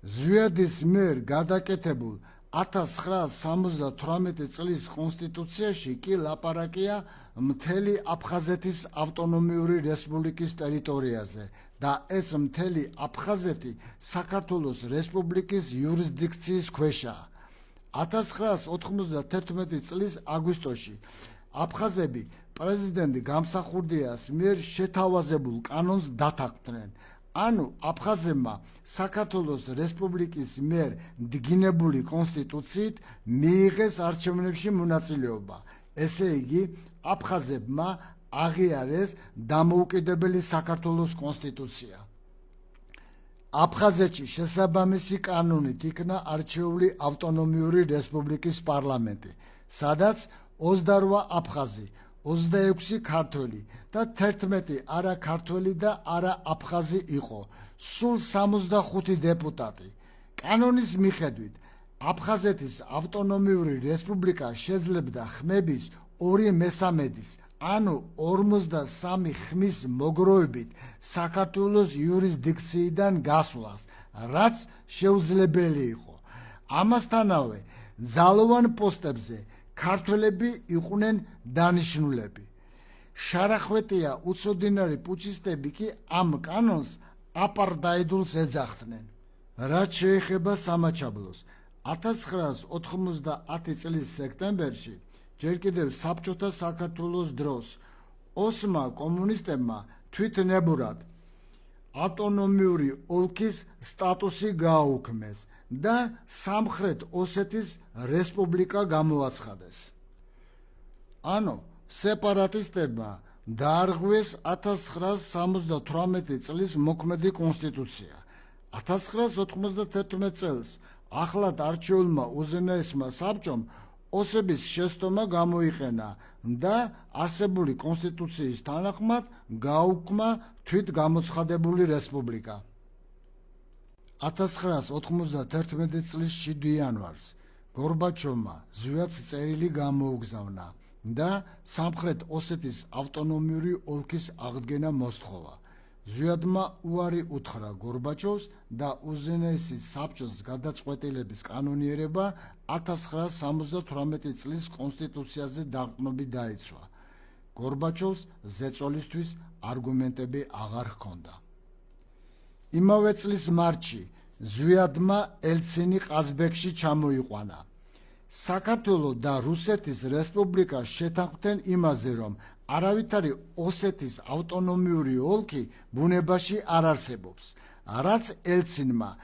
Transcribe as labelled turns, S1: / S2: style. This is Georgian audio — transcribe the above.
S1: ზვიადის მიერ გადაკეთებულ 1978 წლის კონსტიტუციაში კი ლაპარაკია მთელი აფხაზეთის ავტონომიური რესპუბლიკის ტერიტორიაზე და ეს მთელი აფხაზეთი საქართველოს რესპუბლიკის იურისდიქციის ქვეშაა. 1991 წლის აგვისტოში აფხაზები პრეზიდენტ გამსახურდიას მიერ შეთავაზებულ კანონს დათანხმდნენ. ანუ აფხაზებმა საქართველოს რესპუბლიკის მიერ დგინებული კონსტიტუციით მიიღეს არჩევნებში მონაწილეობა. ესე იგი, აფხაზებმა აღიარეს დამოუკიდებელი საქართველოს კონსტიტუცია. აფხაზეთში შესაბამისი კანონით იქნა არჩეული ავტონომიური რესპუბლიკის პარლამენტი, სადაც 28 აფხაზი, 26 ქართველი და 11 არა ქართველი და არა აფხაზი იყო, სულ 65 დეპუტატი. კანონის მიხედვით, აფხაზეთის ავტონომიური რესპუბლიკა შეძლებდა ხმების 2/3, ანუ 53 ხმის მოგროვებით საქართველოს იურისდიქციიდან გასვლას, რაც შეუძლებელი იყო. ამასთანავე, ძალოვან პოსტებზე ქართველები იყვნენ დანიშნულები. შარახვეტია უცოდინარი პუჩისტები კი ამ კანონს აპარტაიდულს ეძახდნენ. რაც შეეხება სამაჩაბლოს, 1990 წლის სექტემბერში, ჯერ კიდევ საბჭოთა საქართველოს დროს, ოსმა კომუნისტებმა თვითნებურად ავტონომიური ოლქის სტატუსი გააუქმეს და სამხრეთ ოსეთის რესპუბლიკა გამოაცხადეს. ანუ სეპარატისტებმა დაარღვიეს 1978 წლის მოქმედი კონსტიტუცია. 1991 წელს ახლად არჩეულმა უზენაესმა საბჭომ ოსების შესტომა გამოიყენა და არსებული კონსტიტუციის თანახმად გააუქმა თვითგამოცხადებული რესპუბლიკა. 1991 წლის 7 იანვარს გორბაჩოვმა ზვიადს წერილი გამოუგზავნა და სამხრეთ ოსეთის ავტონომიური ოლქის აღდგენა მოსთხოვა. ზვიადმა უარი უთხრა გორბაჩოვს და უზენაესის საბჭოს გადაწყვეტილების კანონიერება 1978 წლის კონსტიტუციაზე დაყრდნობით დაიცვა. გორბაჩოვს ზეწოლისთვის არგუმენტები აღარ ჰქონდა. იმავე წლის მარტში ზვიადმა ელცინი ყაზბეგში ჩამოიყვანა. საქართველო და რუსეთის რესპუბლიკა შეთანხმდნენ იმაზე, რომ არავითარი ოსეთის ავტონომიური ოლქი ბუნებაში არ არსებობს, რაც ელცინმა